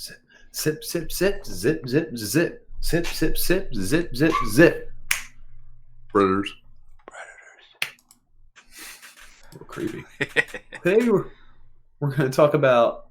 zip. Sip, sip, sip, zip, zip, zip. Sip, sip, sip, zip, zip, zip. Brothers. A little creepy. Today we're going to talk about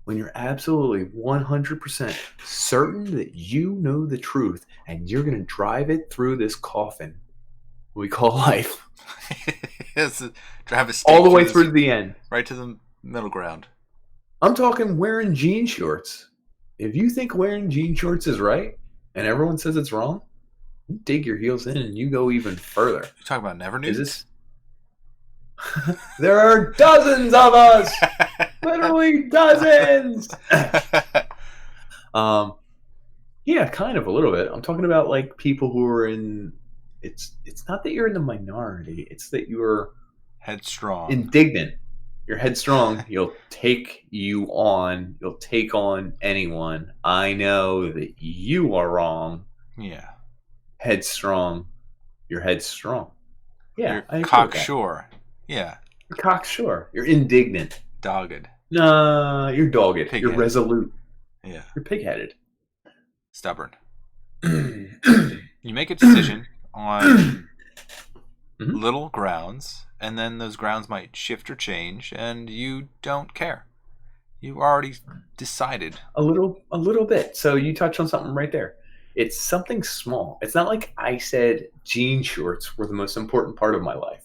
when you're absolutely 100% certain that you know the truth and you're going to drive it through this coffin we call life. Drive a stake all the way through the end. Right to the middle ground. I'm talking wearing jean shorts. If you think wearing jean shorts is right and everyone says it's wrong, you dig your heels in and you go even further. You're talking about never nudes? There are dozens of us. Literally dozens. Yeah, kind of a little bit. I'm talking about like people who are in. It's not that you're in the minority. It's that you're headstrong, indignant. You're headstrong. You'll take on anyone. I know that you are wrong. Yeah. Headstrong. You're headstrong. Yeah. You're cocksure. Yeah. You're cocksure. You're indignant. Dogged. Nah, you're dogged. Pigheaded. You're resolute. Yeah. You're pigheaded. Stubborn. You make a decision on little grounds, and then those grounds might shift or change, and you don't care. You already decided. A little bit. So you touched on something right there. It's something small. It's not like I said jean shorts were the most important part of my life.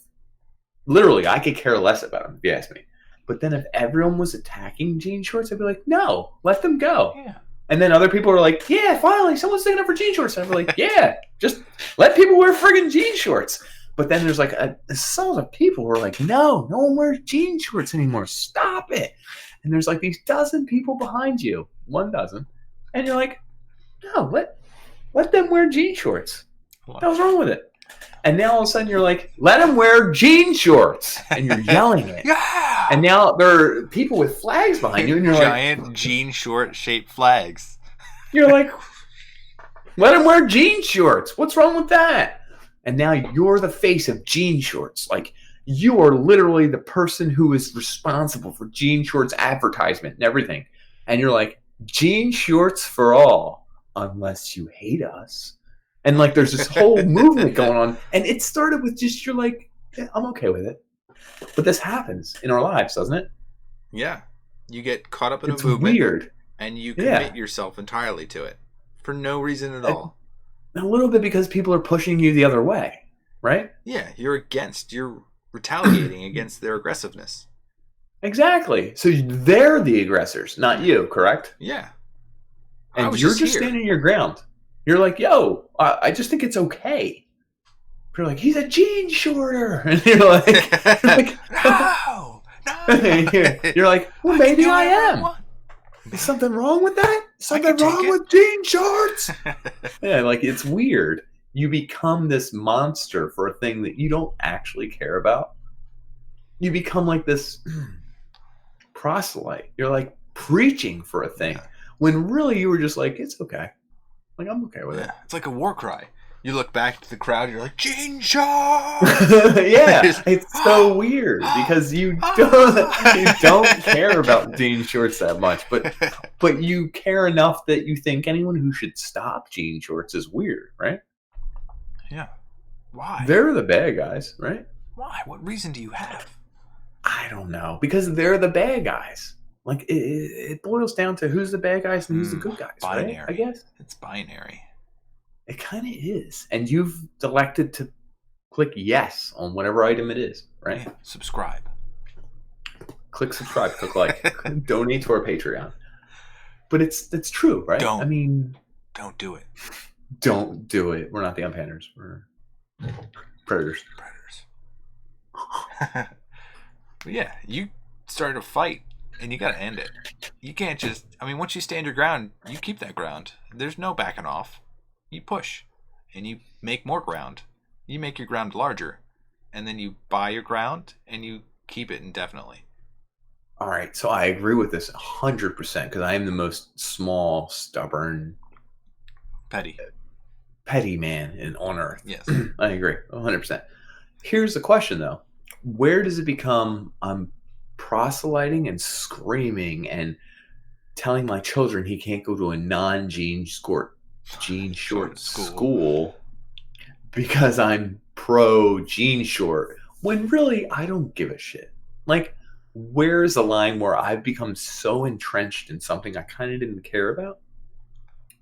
Literally, I could care less about them, if you ask me. But then if everyone was attacking jean shorts, I'd be like, no, let them go. Yeah. And then other people are like, yeah, finally, someone's sticking up for jean shorts. And I'm like, yeah, just let people wear friggin' jean shorts. But then there's like some of people who are like, no one wears jean shorts anymore. Stop it. And there's like these dozen people behind you, 1 dozen. And you're like, no, let them wear jean shorts. What was wrong with it? And now all of a sudden you're like, let them wear jean shorts. And you're yelling it. Yeah. And now there are people with flags behind you. And you're giant jean short shaped flags. You're like, let them wear jean shorts. What's wrong with that? And now you're the face of jean shorts. Like, you are literally the person who is responsible for jean shorts advertisement and everything. And you're like, jean shorts for all, unless you hate us. And like, there's this whole movement going on. And it started with just, you're like, yeah, I'm okay with it. But this happens in our lives, doesn't it? Yeah. You get caught up in it's a movement. Weird. And you commit yourself entirely to it for no reason at all. A little bit because people are pushing you the other way, right? Yeah, you're retaliating against their aggressiveness. Exactly. So they're the aggressors, not you, correct? Yeah. And you're just standing your ground. You're like, yo, I just think it's okay. You're like, he's a jean shorter. And you're like no. You're like, well, maybe I am. Is something wrong with that? Something wrong with jean shorts? Yeah, like, it's weird. You become this monster for a thing that you don't actually care about. You become like this proselyte. You're like preaching for a thing when really you were just like, it's okay. Like, I'm okay with it. It's like a war cry. You look back to the crowd, you're like, jean shorts! Yeah, it's so weird because you don't care about jean shorts that much, but you care enough that you think anyone who should stop jean shorts is weird, right? Yeah. Why? They're the bad guys, right? Why? What reason do you have? I don't know. Because they're the bad guys. Like, it boils down to who's the bad guys and who's the good guys, binary. Right? I guess. It's binary. It kind of is. And you've elected to click yes on whatever item it is, right? Yeah. Subscribe. Click subscribe, click like, donate to our Patreon. But it's true, right? Don't do it. Don't do it. We're not the unpanners. We're predators. But yeah, you started a fight and you got to end it. You can't just, once you stand your ground, you keep that ground. There's no backing off. You push and you make more ground. You make your ground larger and then you buy your ground and you keep it indefinitely. All right. So I agree with this 100% because I am the most small, stubborn, petty man on earth. Yes. I agree 100%. Here's the question though. Where does it become I'm proselyting and screaming and telling my children he can't go to a non-jean short school because I'm pro jean short, when really I don't give a shit. Like, where's the line where I've become so entrenched in something I kind of didn't care about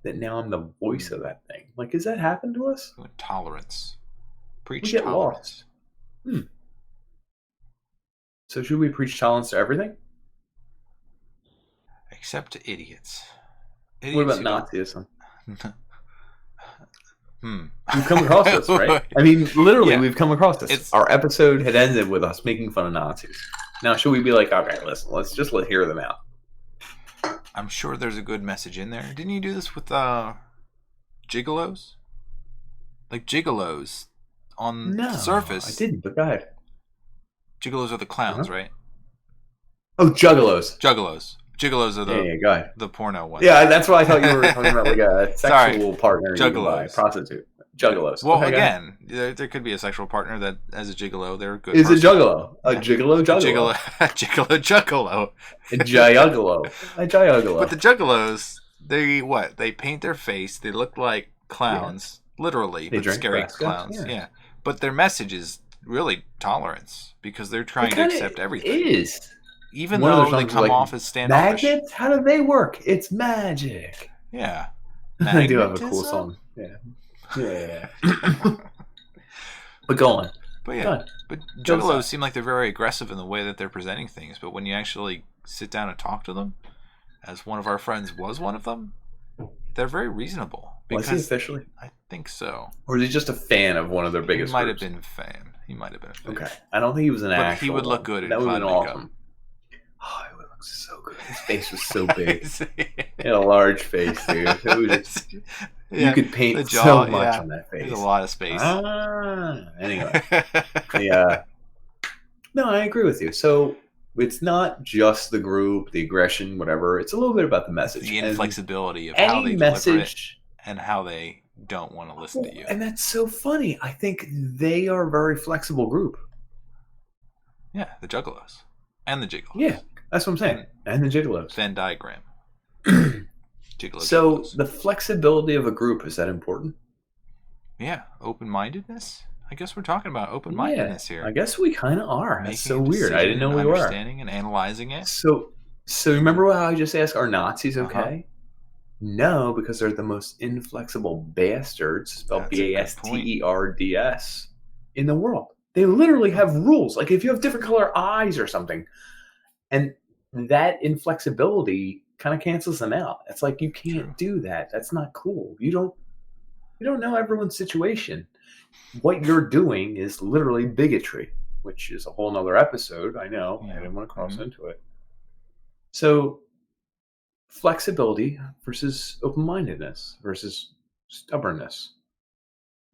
that now I'm the voice of that thing? Like, has that happened to us? Tolerance. We Preach get tolerance. lost. So should we preach tolerance to everything? Except to idiots. What about Nazism? We've We've come across this, right? I mean, literally, Yeah. we've come across this. Our episode had ended with us making fun of Nazis. Now, should we be like, okay, listen, let's just hear them out? I'm sure there's a good message in there. Didn't you do this with gigolos? Like gigolos on the surface. I didn't, but go ahead. Gigolos are the clowns, right? Oh, juggalos. Gigolos are go ahead. the porno ones. Yeah, that's why I thought you were talking about like a sexual partner you can buy, prostitute. Juggalos. Well, again, there could be a sexual partner that, as a gigolo, they're a good Is person. a juggalo. A gigolo juggalo. Gigolo juggalo. A gigolos. A gigolos. But the juggalos, they paint their face. They look like clowns, literally, they but scary clowns. Yeah. But their message is really tolerance because they're trying to accept everything. It is. Even though they come off as standoffish. Magnets? How do they work? It's magic. Yeah. I do have a cool song. Yeah. But go on. But yeah. But juggalos seem like they're very aggressive in the way that they're presenting things. But when you actually sit down and talk to them, as one of our friends was one of them, they're very reasonable. Was he officially? I think so. Or is he just a fan of one of their biggest He might groups? have been a fan. He might have been a fan. Okay. I don't think he was an actual. But he would look good in that would have been makeup. awesome. Oh, he would look so good. His face was so big. He had a large face, dude. It was just, you could paint so much on that face. There's a lot of space. Anyway. No, I agree with you. So it's not just the group, the aggression, whatever. It's a little bit about the message. The inflexibility of how they deliver it and how they don't want to listen to you. And that's so funny. I think they are a very flexible group. Yeah, the juggalos. And the gigolos. Yeah, that's what I'm saying. And the gigolos. Venn diagram. So the flexibility of a group, is that important? Yeah, open-mindedness. I guess we're talking about open-mindedness here. I guess we kind of are. That's so weird. I didn't know we were. Understanding and analyzing it. So remember how I just asked, are Nazis okay? No, because they're the most inflexible bastards, spelled BASTERDS, in the world. They literally have rules. Like if you have different color eyes or something, and that inflexibility kind of cancels them out. It's like you can't do that. That's not cool. You don't know everyone's situation. What you're doing is literally bigotry, which is a whole nother episode. I know. I didn't want to cross into it. So flexibility versus open-mindedness versus stubbornness.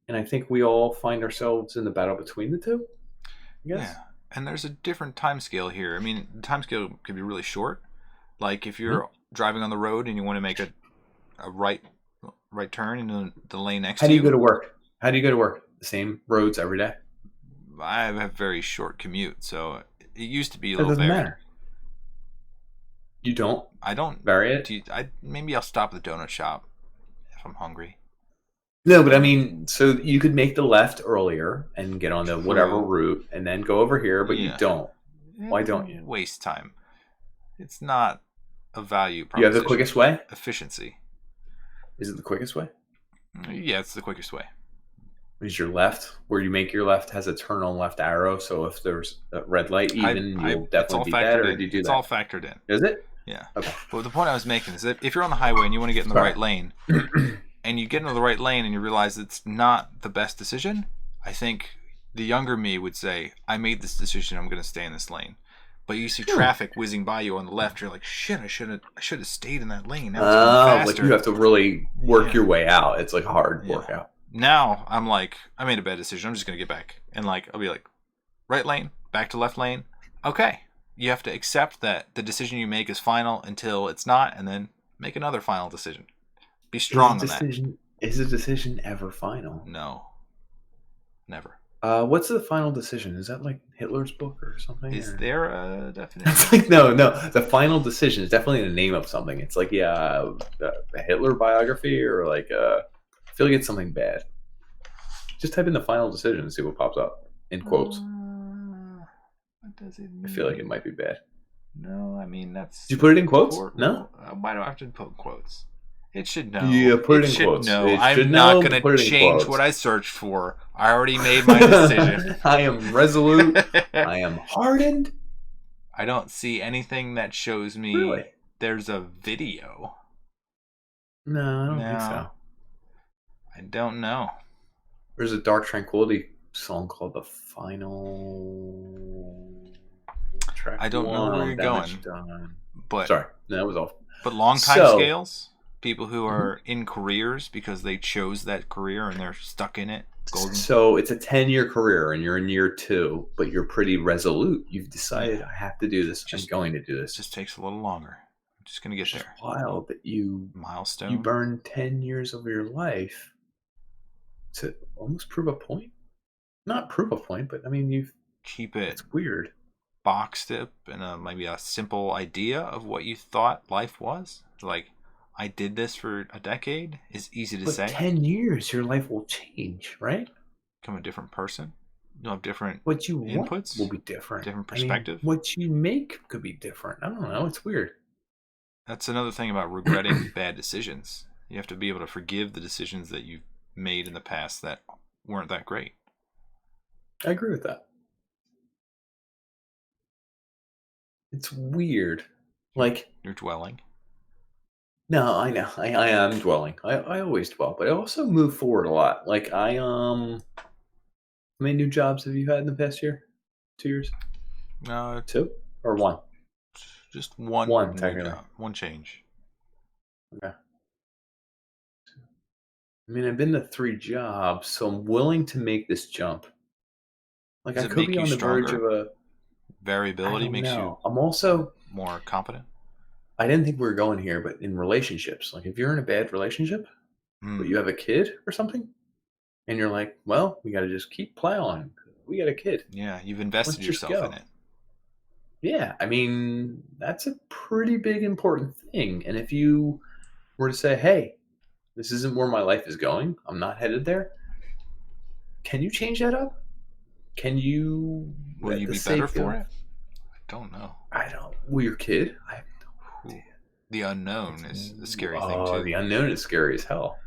And I think we all find ourselves in the battle between the two, I guess. Yeah. And there's a different time scale here. I mean, the time scale could be really short. Like if you're driving on the road and you want to make a right turn into the lane next to you. How do you go to work? The same roads every day? I have a very short commute, so it used to be a That little doesn't varied. matter. You don't? I don't vary it? Maybe I'll stop at the donut shop if I'm hungry. No, but I mean, so you could make the left earlier and get on the whatever route and then go over here, but you don't. Why don't you? Waste time. It's not a value proposition. You have the quickest way? Efficiency. Is it the quickest way? Yeah, it's the quickest way. Is your left, where you make your left, has a turn on left arrow, so if there's a red light, you'll definitely be that, or do you do that? It's all factored in. Is it? Yeah. Okay. Well, the point I was making is that if you're on the highway and you want to get in the right lane, and you get into the right lane and you realize it's not the best decision, I think the younger me would say, I made this decision, I'm going to stay in this lane. But you see traffic whizzing by you on the left, you're like, shit, I should have stayed in that lane. Now it's going faster. Like you have to really work your way out. It's like a hard workout. Now I'm like, I made a bad decision. I'm just going to get back. And like, I'll be like, right lane, back to left lane. Okay. You have to accept that the decision you make is final until it's not, and then make another final decision. Be strong on that. Is a decision ever final? No. Never. What's the final decision? Is that like Hitler's book or something? Is or? there a definition? It's like no. The final decision is definitely the name of something. It's like a Hitler biography or like I feel like it's something bad. Just type in the final decision and see what pops up in quotes. What does it mean? I feel like it might be bad. No, I mean that's. Did you put it in quotes? No. Why do I have to put quotes? It should know. Yeah, put it in quotes. Know. It I'm should not know, going put to it in change quotes. what I searched for. I already made my decision. I am resolute. I am hardened. I don't see anything that shows me Really? there's a video. No, I don't think so. I don't know. There's a Dark Tranquillity song called The Final Track. I don't know where you're going. But sorry, no, that was off. But long time scales, people who are in careers because they chose that career and they're stuck in it. Golden. So it's a 10-year career and you're in year 2, but you're pretty resolute. You've decided I have to do this. I'm going to do this. It just takes a little longer. I'm just going to get there. It's wild that you burn 10 years of your life to almost prove a point. Not prove a point, but I mean you keep it. It's weird. Boxed up in maybe a simple idea of what you thought life was. Like, I did this for a decade is easy to say. 10 years, your life will change, right? Become a different person. You'll have different what you inputs will be different. Different perspective. I mean, what you make could be different. I don't know. It's weird. That's another thing about regretting bad decisions. You have to be able to forgive the decisions that you've made in the past that weren't that great. I agree with that. It's weird. Like you're dwelling. No, I know. I am dwelling. I always dwell, but I also move forward a lot. Like how many new jobs have you had in the past year? 2 years? 2 or 1? Just one. One technically. One change. Okay. I mean, I've been to 3 jobs, so I'm willing to make this jump. Like I could be on the verge of a variability makes you. I'm also more competent. I didn't think we were going here, but in relationships, like if you're in a bad relationship, but you have a kid or something, and you're like, well, we got to just keep plowing. We got a kid. Yeah, you've invested yourself in it. Yeah, I mean, that's a pretty big, important thing. And if you were to say, hey, this isn't where my life is going, I'm not headed there, can you change that up? Can you... Will you be better for it? I don't know. I don't... Will your kid? I have no idea. The unknown is a scary thing, too. The unknown is scary as hell.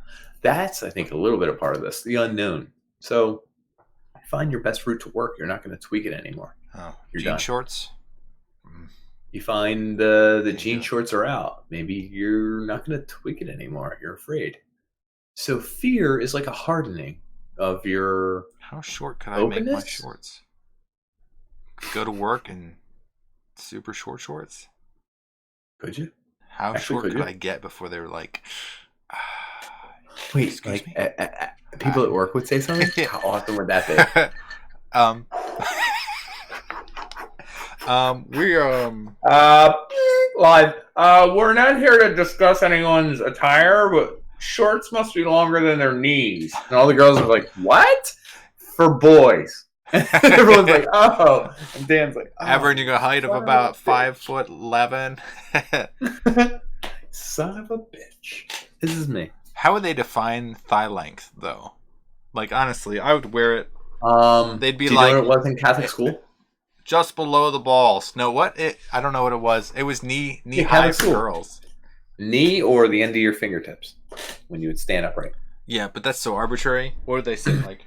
That's, I think, a little bit of part of this. The unknown. So, find your best route to work. You're not going to tweak it anymore. Oh, jean shorts? You find the jean shorts are out. Maybe you're not going to tweak it anymore. You're afraid. So, fear is like a hardening of your How short could I make my shorts? Go to work in super short shorts? Could you? How short could I get before they were like... Wait, like people at work would say something? How awesome would that be? Live. We're not here to discuss anyone's attire, but shorts must be longer than their knees. And all the girls are like, what? For boys. Everyone's like, oh. And Dan's like, oh. Averaging a height of about 5'11". Son of a bitch. This is me. How would they define thigh length, though? Like, honestly, I would wear it. They'd be do you like, know what it was in Catholic school? Just below the balls. No, what? I don't know what it was. It was knee high for girls. Knee or the end of your fingertips when you would stand upright. Yeah, but that's so arbitrary. What did they say? Like,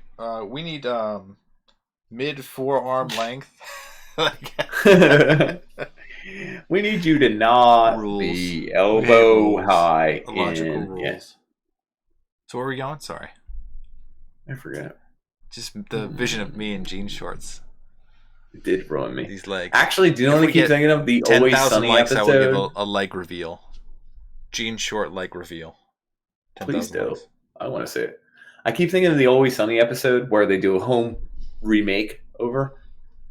we need mid forearm length. We need you to not be elbow high. Illogical rules. Yeah. So where are we going? Sorry. I forget. Just the vision of me in jean shorts. It did ruin me. These legs. Actually, do you know what I keep thinking of? The Always Sunny likes, episode. I would give a leg reveal. Jean short leg reveal. Please do. Likes. I want to see it. I keep thinking of the Always Sunny episode where they do a home remake over.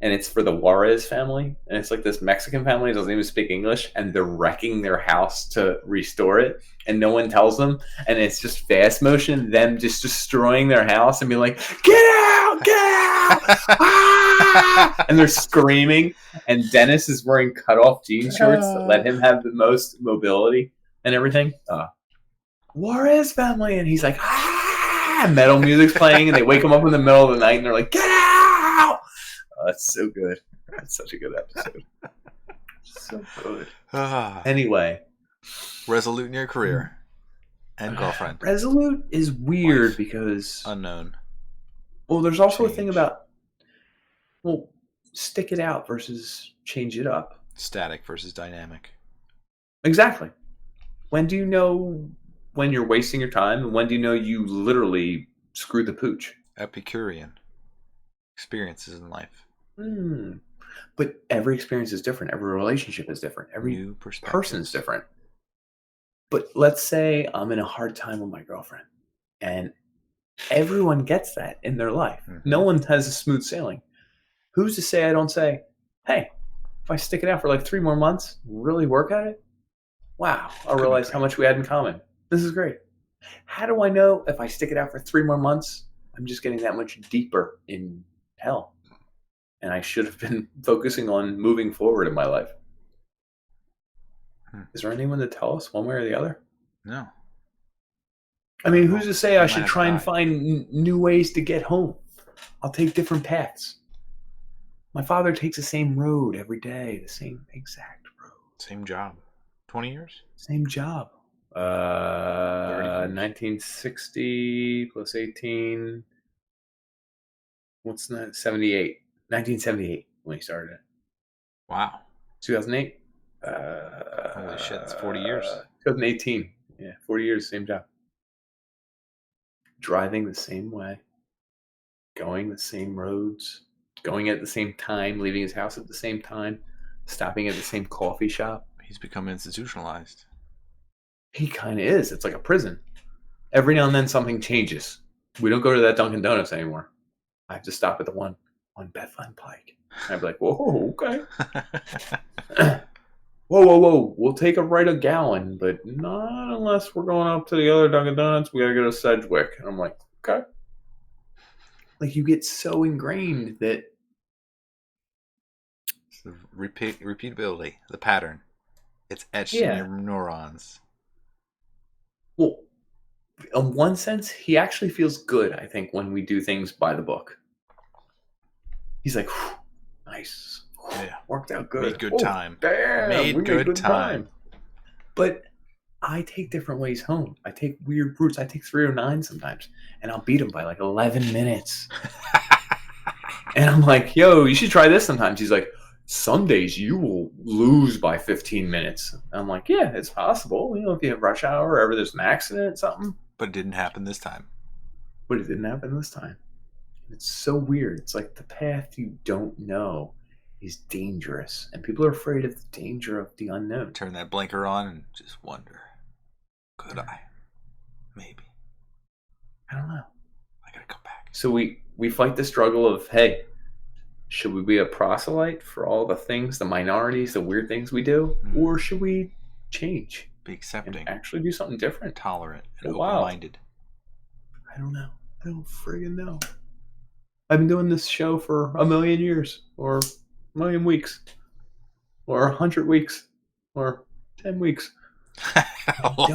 and it's for the Juarez family, and it's like this Mexican family that doesn't even speak English, and they're wrecking their house to restore it, and no one tells them, and it's just fast motion, them just destroying their house and being like, "Get out! Get out!" Ah! And they're screaming, and Dennis is wearing cutoff jean shorts that let him have the most mobility and everything. Juarez family, and he's like, "Ah!" Metal music's playing, and they wake him up in the middle of the night, and they're like, "Get out!" Oh, that's so good. That's such a good episode. So good. Anyway. Resolute in your career. And girlfriend. Resolute is weird Wife. because... Unknown. Well, there's also Change. a thing about... Well, stick it out versus change it up. Static versus dynamic. Exactly. When do you know when you're wasting your time? And when do you know you literally screwed the pooch? Epicurean. Experiences in life. But every experience is different. Every relationship is different. Every New person is different. But let's say I'm in a hard time with my girlfriend, and everyone gets that in their life. Mm-hmm. No one has a smooth sailing. Who's to say I don't say, "Hey, if I stick it out for like 3 more months, really work at it, wow, I'll realize how much we had in common. This is great." How do I know if I stick it out for 3 more months, I'm just getting that much deeper in hell? And I should have been focusing on moving forward in my life. Is there anyone to tell us one way or the other? No. I mean, who's to say I should try and find new ways to get home? I'll take different paths. My father takes the same road every day, the same exact road. Same job. 20 years? Same job. 1960 plus 18. What's that? 78. 1978 when he started it. Wow. 2008. Holy shit, that's 40 years. 2018. Yeah, 40 years, same job. Driving the same way. Going the same roads. Going at the same time. Leaving his house at the same time. Stopping at the same coffee shop. He's become institutionalized. He kind of is. It's like a prison. Every now and then something changes. We don't go to that Dunkin' Donuts anymore. I have to stop at the one on Bethlehem Pike. And I'd be like, whoa, okay. Whoa. We'll take a right a gallon, but not unless we're going up to the other Dunkin' Donuts. We got to go to Sedgwick. And I'm like, okay. Like, you get so ingrained that... It's the repeatability, the pattern. It's etched in your neurons. Well, in one sense, he actually feels good, I think, when we do things by the book. He's like, nice. Yeah. Worked out good. Made good time. Damn, made good time. But I take different ways home. I take weird routes. I take 309 sometimes, and I'll beat him by like 11 minutes. And I'm like, yo, you should try this sometimes. He's like, some days you will lose by 15 minutes. I'm like, yeah, it's possible. You know, if you have rush hour or ever there's an accident or something. But it didn't happen this time. It's so weird. It's like the path you don't know is dangerous. And people are afraid of the danger of the unknown. Turn that blinker on and just wonder, could I? Maybe. I don't know. I gotta come back. So we fight the struggle of, hey, should we be a proselyte for all the things, the minorities, the weird things we do? Or should we change? Be accepting. And actually do something different. Tolerant and open-minded. I don't know. I don't friggin' know. I've been doing this show for 1,000,000 years, or 1,000,000 weeks, or 100 weeks, or 10 weeks. I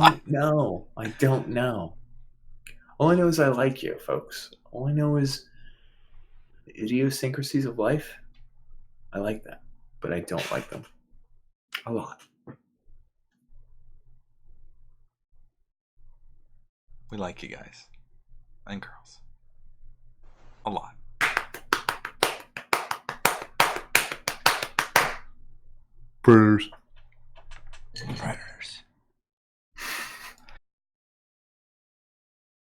don't know. All I know is I like you, folks. All I know is the idiosyncrasies of life. I like that, but I don't like them a lot. We like you guys and girls a lot. Predators. Predators.